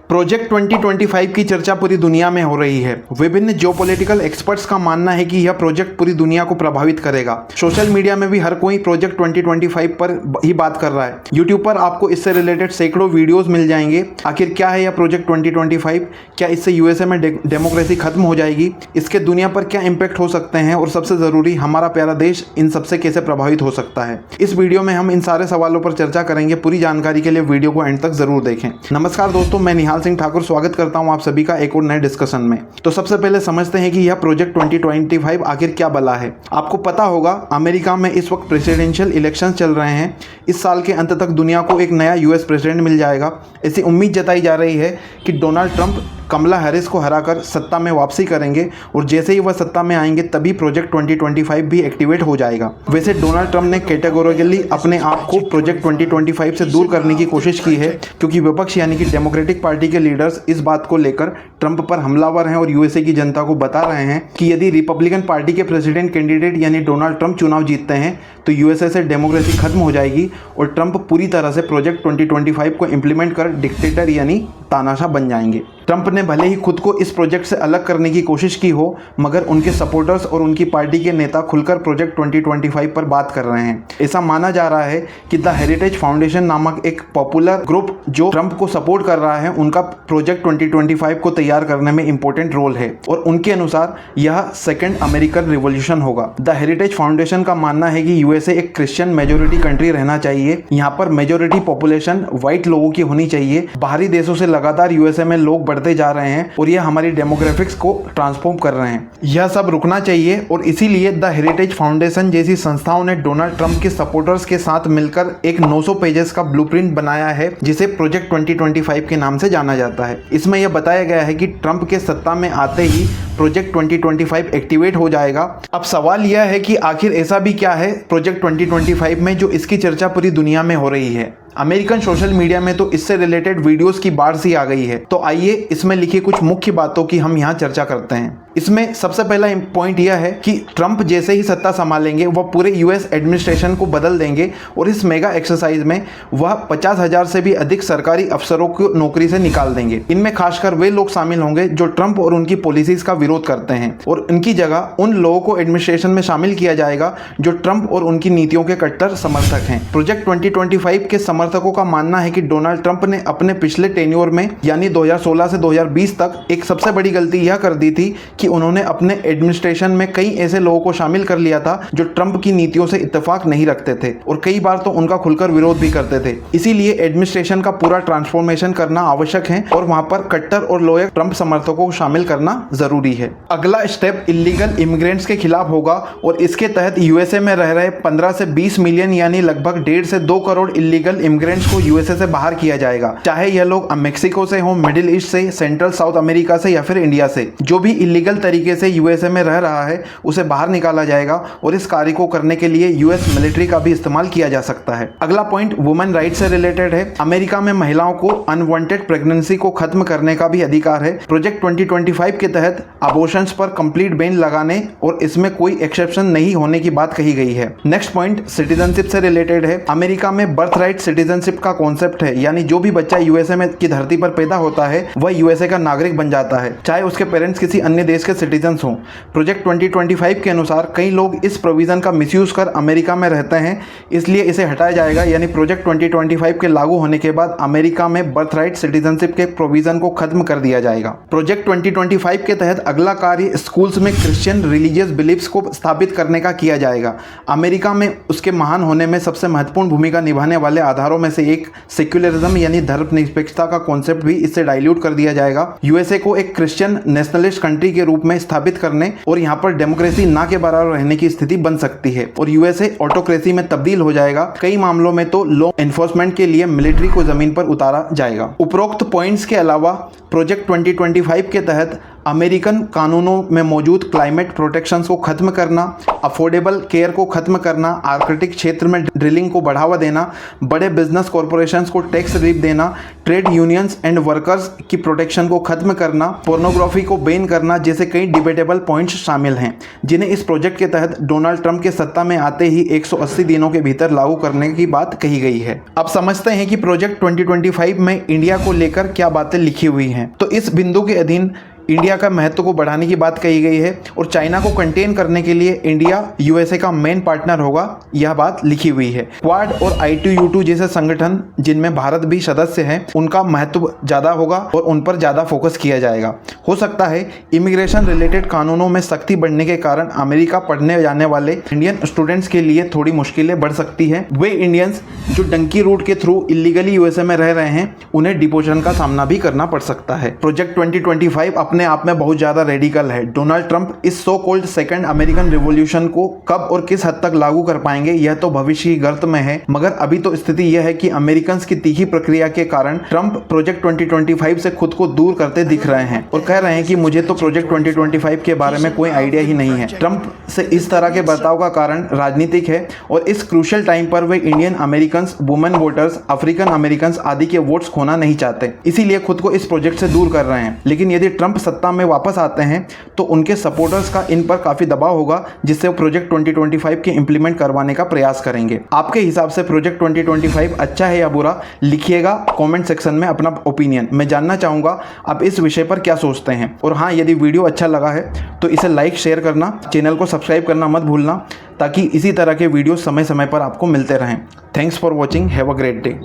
Project 2025 की चर्चा पूरी दुनिया में हो रही है। विभिन्न जियोपॉलिटिकल एक्सपर्ट्स का मानना है कि यह प्रोजेक्ट पूरी दुनिया को प्रभावित करेगा। सोशल मीडिया में भी हर कोई प्रोजेक्ट 2025 पर ही बात कर रहा है। यूट्यूब पर आपको इससे रिलेटेड सैकड़ों वीडियोस मिल जाएंगे। आखिर क्या है यह प्रोजेक्ट 2025? क्या इससे यूएसए में डेमोक्रेसी खत्म हो जाएगी? इसके दुनिया पर क्या इम्पैक्ट हो सकते हैं? और सबसे ज़रूरी, हमारा प्यारा देश इन सबसे कैसे प्रभावित हो सकता है? इस वीडियो में हम इन सारे सवालों पर चर्चा करेंगे। पूरी जानकारी के लिए वीडियो को एंड तक जरूर देखें। नमस्कार दोस्तों, मैं निहाल सिंह ठाकुर स्वागत करता हूं आप सभी का एक और नए डिस्कशन में। तो सबसे पहले समझते हैं कि यह प्रोजेक्ट 2025 आखिर क्या बला है। आपको पता होगा, अमेरिका में इस वक्त प्रेसिडेंशियल इलेक्शन चल रहे हैं। इस साल के अंत तक दुनिया को एक नया यूएस प्रेसिडेंट मिल जाएगा। ऐसी उम्मीद जताई जा रही है कि डोनाल्ड ट्रंप कमला हैरिस को हराकर सत्ता में वापसी करेंगे और जैसे ही वह सत्ता में आएंगे तभी प्रोजेक्ट 2025 भी एक्टिवेट हो जाएगा। वैसे डोनाल्ड ट्रंप ने कैटेगोरिकली अपने आप को प्रोजेक्ट 2025 से दूर करने की कोशिश की है, क्योंकि विपक्ष यानी कि डेमोक्रेटिक पार्टी के लीडर्स इस बात को लेकर ट्रंप पर हमलावर हैं और यूएसए की जनता को बता रहे हैं कि यदि रिपब्लिकन पार्टी के प्रेसिडेंट कैंडिडेट यानी डोनाल्ड ट्रंप चुनाव जीतते हैं तो यूएसए से डेमोक्रेसी खत्म हो जाएगी और ट्रंप पूरी तरह से प्रोजेक्ट 2025 को इम्प्लीमेंट कर डिक्टेटर यानी तानाशाह बन जाएंगे। ट्रंप ने भले ही खुद को इस प्रोजेक्ट से अलग करने की कोशिश की हो, मगर उनके सपोर्टर्स और उनकी पार्टी के नेता खुलकर प्रोजेक्ट 2025 पर बात कर रहे हैं। ऐसा माना जा रहा है कि द हेरिटेज फाउंडेशन नामक एक पॉपुलर ग्रुप जो ट्रंप को सपोर्ट कर रहा है, उनका प्रोजेक्ट 2025 को तैयार करने में इंपॉर्टेंट रोल है और उनके अनुसार यह सेकेंड अमेरिकन रिवॉल्यूशन होगा। द हेरिटेज फाउंडेशन का मानना है कि यूएसए एक क्रिश्चियन मेजोरिटी कंट्री रहना चाहिए। यहाँ पर मेजोरिटी पॉपुलेशन व्हाइट लोगों की होनी चाहिए। बाहरी देशों से लगातार यूएसए में लोग बढ़ते जा रहे हैं और यह हमारी डेमोग्राफिक्स को ट्रांसफॉर्म कर रहे हैं। यह सब रुकना चाहिए और इसीलिए द हेरिटेज फाउंडेशन जैसी संस्थाओं ने डोनाल्ड ट्रंप के सपोर्टर्स के साथ मिलकर एक 900 पेजेस का ब्लूप्रिंट बनाया है, जिसे प्रोजेक्ट 2025 के नाम से जाना जाता है। इसमें यह बताया गया है कि ट्रंप के सत्ता में आते ही प्रोजेक्ट 2025 एक्टिवेट हो जाएगा। अब सवाल यह है कि आखिर ऐसा भी क्या है प्रोजेक्ट 2025 में जो इसकी चर्चा पूरी दुनिया में हो रही है। अमेरिकन सोशल मीडिया में तो इससे रिलेटेड वीडियोस की बाढ़ सी आ गई है। तो आइए इसमें लिखी कुछ मुख्य बातों की हम यहाँ चर्चा करते हैं। इसमें सबसे पहला पॉइंट यह है कि ट्रंप जैसे ही सत्ता संभालेंगे वह पूरे यूएस एडमिनिस्ट्रेशन को बदल देंगे और इस मेगा एक्सरसाइज में वह 50,000 से भी अधिक सरकारी अफसरों को नौकरी से निकाल देंगे। इनमें खासकर वे लोग शामिल होंगे जो ट्रंप और उनकी पॉलिसीज का विरोध करते हैं और उनकी जगह उन लोगों को एडमिनिस्ट्रेशन में शामिल किया जाएगा जो ट्रंप और उनकी नीतियों के कट्टर समर्थक हैं। प्रोजेक्ट 2025 के समर्थकों का मानना है कि डोनाल्ड ट्रंप ने अपने पिछले टेन्योर में यानी 2016 से 2020 तक एक सबसे बड़ी गलती यह कर दी थी कि उन्होंने अपने एडमिनिस्ट्रेशन में कई ऐसे लोगों को शामिल कर लिया था जो ट्रंप की नीतियों से इत्तेफाक नहीं रखते थे और कई बार तो उनका खुलकर विरोध भी करते थे। इसीलिए एडमिनिस्ट्रेशन का पूरा ट्रांसफॉर्मेशन करना आवश्यक है और वहां पर कट्टर और लोयल ट्रंप समर्थकों को शामिल करना जरूरी है। अगला स्टेप इलीगल इमिग्रेंट्स के खिलाफ होगा और इसके तहत यूएसए में रह रहे 15 से 20 मिलियन यानी लगभग 1.5 से 2 करोड़ इलीगल इमिग्रेंट्स को यूएसए से बाहर किया जाएगा, चाहे यह लोग मेक्सिको से हो, मिडिल ईस्ट से, सेंट्रल साउथ अमेरिका से या फिर इंडिया से। जो भी इलीगल तरीके से यूएसए में रह रहा है उसे बाहर निकाला जाएगा और इस कार्य को करने के लिए यूएस मिलिट्री का भी इस्तेमाल किया जा सकता है। अगला पॉइंट वुमेन राइट से रिलेटेड है। अमेरिका में महिलाओं को अनवांटेड प्रेगनेंसी को खत्म करने का भी अधिकार है। प्रोजेक्ट 2025 के तहत अबॉर्शंस पर कंप्लीट बैन लगाने और इसमें कोई एक्सेप्शन नहीं होने की बात कही गई है। नेक्स्ट पॉइंट सिटीजनशिप से रिलेटेड है। अमेरिका में बर्थ राइट सिटीजनशिप का कॉन्सेप्ट है, यानी जो भी बच्चा यूएसए में की धरती पर पैदा होता है वह यूएसए का नागरिक बन जाता है, चाहे उसके पेरेंट्स किसी अन्य देश के सिटीजन्स हों। प्रोजेक्ट 2025 के अनुसार कई लोग इस प्रोविजन का मिसयूज कर अमेरिका में रहते हैं, इसलिए इसे हटाया जाएगा। यानी प्रोजेक्ट 2025 के लागू होने के बाद अमेरिका में बर्थ राइट सिटीजनशिप के प्रोविजन को खत्म कर दिया जाएगा। प्रोजेक्ट 2025 के तहत अगला कार्य स्कूल्स में क्रिश्चियन रिलीजियस बिलीफ्स को स्थापित करने का किया जाएगा। अमेरिका में उसके महान होने में सबसे महत्वपूर्ण भूमिका निभाने वाले आधारों में से एक सेक्युलरिज्म यानी धर्मनिरपेक्षता का कॉन्सेप्ट भी इससे डाइल्यूट कर दिया जाएगा। यूएसए को एक क्रिश्चियन नेशनलिस्ट कंट्री के रूप में स्थापित करने और यहाँ पर डेमोक्रेसी ना के बराबर रहने की स्थिति बन सकती है और यूएसए ऑटोक्रेसी में तब्दील हो जाएगा। कई मामलों में तो लॉ एनफोर्समेंट के लिए मिलिट्री को जमीन पर उतारा जाएगा। उपरोक्त पॉइंट्स के अलावा प्रोजेक्ट 2025 के तहत अमेरिकन कानूनों में मौजूद क्लाइमेट प्रोटेक्शंस को खत्म करना, अफोर्डेबल केयर को खत्म करना, आर्कटिक क्षेत्र में ड्रिलिंग को बढ़ावा देना, बड़े बिजनेस कॉरपोरेशंस को टैक्स रिलीफ देना, ट्रेड यूनियंस एंड वर्कर्स की प्रोटेक्शन को खत्म करना, पोर्नोग्राफी को बैन करना जैसे कई डिबेटेबल पॉइंट्स शामिल हैं, जिन्हें इस प्रोजेक्ट के तहत डोनाल्ड ट्रंप के सत्ता में आते ही 180 दिनों के भीतर लागू करने की बात कही गई है। अब समझते हैं कि प्रोजेक्ट 2025 में इंडिया को लेकर क्या बातें लिखी हुई हैं। तो इस बिंदु के अधीन इंडिया का महत्व को बढ़ाने की बात कही गई है और चाइना को कंटेन करने के लिए इंडिया यूएसए का मेन पार्टनर होगा, यह बात लिखी हुई है। क्वाड और I2U2 जैसे संगठन जिनमें भारत भी सदस्य है, उनका महत्व ज़्यादा होगा और उन पर ज़्यादा फोकस किया जाएगा। हो सकता है इमिग्रेशन रिलेटेड कानूनों में सख्ती बढ़ने के कारण अमेरिका पढ़ने जाने वाले इंडियन स्टूडेंट्स के लिए थोड़ी मुश्किलें बढ़ सकती है। वे इंडियंस जो डंकी रूट के थ्रू इलीगली यूएसए में रह रहे हैं, उन्हें डिपोजन का सामना भी करना पड़ सकता है। प्रोजेक्ट 2025 अपने आप में बहुत ज्यादा रेडिकल है। डोनाल्ड ट्रंप इस so called second American revolution को कब और किस हद तक लागू कर पाएंगे, यह तो भविष्य की गर्त में है, मगर अभी तो स्थिति यह है कि अमेरिकन की तीखी प्रक्रिया के कारण ट्रंप प्रोजेक्ट 2025 से खुद को दूर करते दिख रहे हैं और कह रहे हैं कि मुझे तो प्रोजेक्ट 2025 के बारे में कोई आइडिया ही नहीं है। ट्रंप से इस तरह के बर्ताव का कारण राजनीतिक है और इस क्रूशियल टाइम पर वे Indian American, women voters, African American आदि के वोट्स खोना नहीं चाहते, इसीलिए खुद को इस प्रोजेक्ट से दूर कर रहे हैं। लेकिन यदि ट्रंप सत्ता में वापस आते हैं तो उनके सपोर्टर्स का इन पर काफी दबाव होगा, जिससे वो प्रोजेक्ट 2025 के इंप्लीमेंट करवाने का प्रयास करेंगे। आपके हिसाब से प्रोजेक्ट 2025 अच्छा है या बुरा, लिखिएगा कमेंट सेक्शन में अपना ओपिनियन। मैं जानना चाहूंगा आप इस विषय पर क्या सोचते हैं। और हाँ, यदि वीडियो अच्छा लगा है तो इसे लाइक शेयर करना, चैनल को सब्सक्राइब करना मत भूलना, ताकि इसी तरह के वीडियो समय समय पर आपको मिलते रहें। Thanks for watching, have a great day.